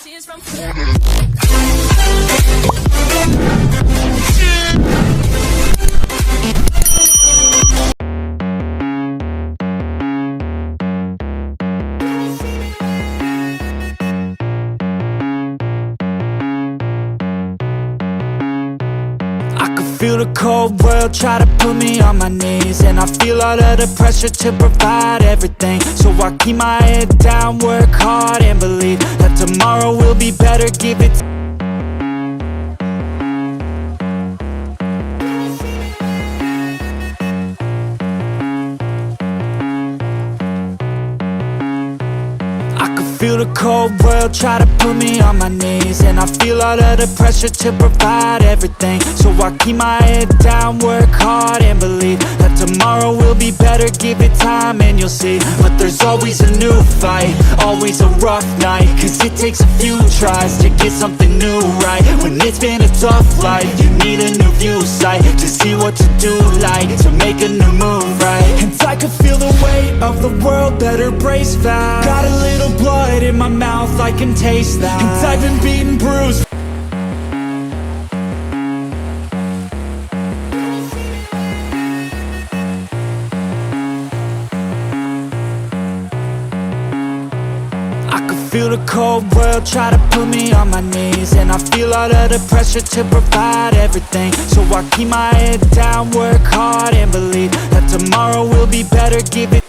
Cheers from Feel the cold world try to put me on my knees, and I feel all of the pressure to provide everything. So I keep my head down, work hard and believe that tomorrow will be better. Give it Feel the cold world try to put me on my knees, and I feel all of the pressure to provide everything. So I keep my head down, work hard and believe that tomorrow will be better. Give it time and you'll see. But there's always a new fight, always a rough night, cause it takes a few tries to get something new right. When it's been a tough life, you need a new view sight to see what to do, like to make a new move, right? And I can feel the weight of the world, better brace fast. Got a little blood in my mouth, I can taste that. And I've been beaten, bruised. I can feel the cold world try to put me on my knees, and I feel all of the pressure to provide everything. So I keep my head down, work hard and believe that tomorrow will be better. Give it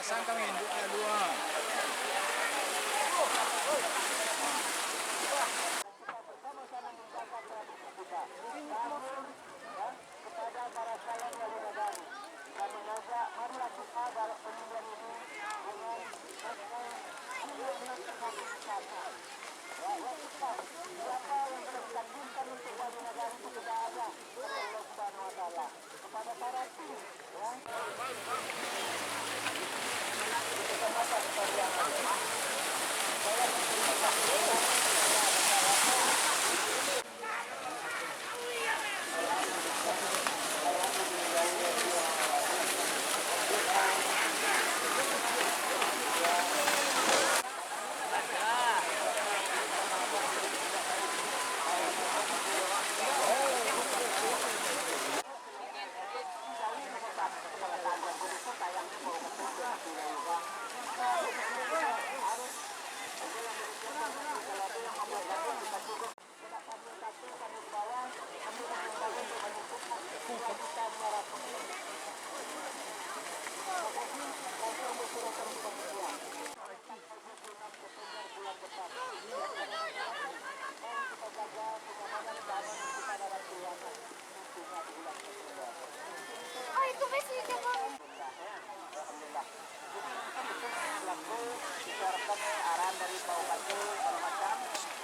pasang kami induknya dua. Kepada para calon wali negari, kami mengajak marilah kita dalam pemilihan ini dengan siapa yang sudah ditakdirkan untuk wali negari itu kita ajak oleh Allah Subhanahu Wa Taala. Kepada para tim, arahan dari Pak Pacu segala macam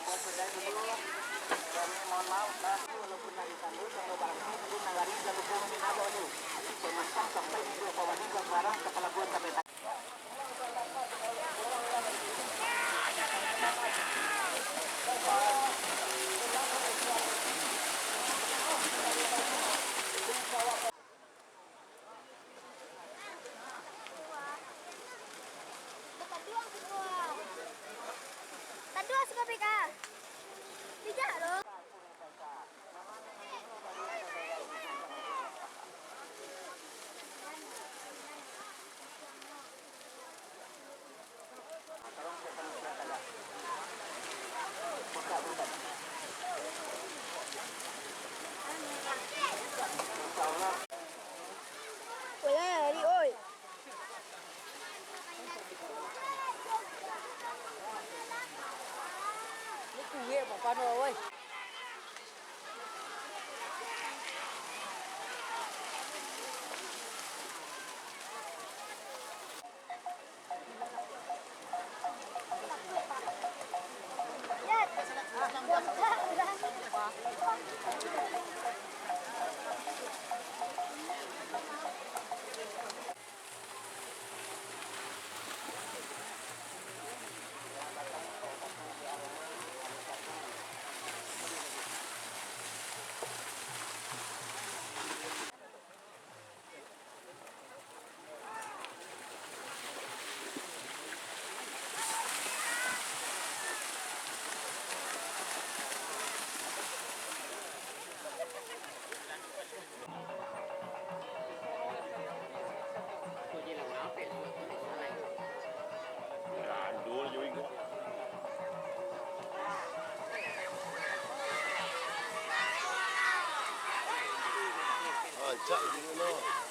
buat sudah dulu. Kami mohon maaf walaupun dari tandu kalau barangnya di Nagari dan lupa meminado dulu. Pemasang sampai di 2,3 sekarang kepala gue sampai ơi. Cak, ini no.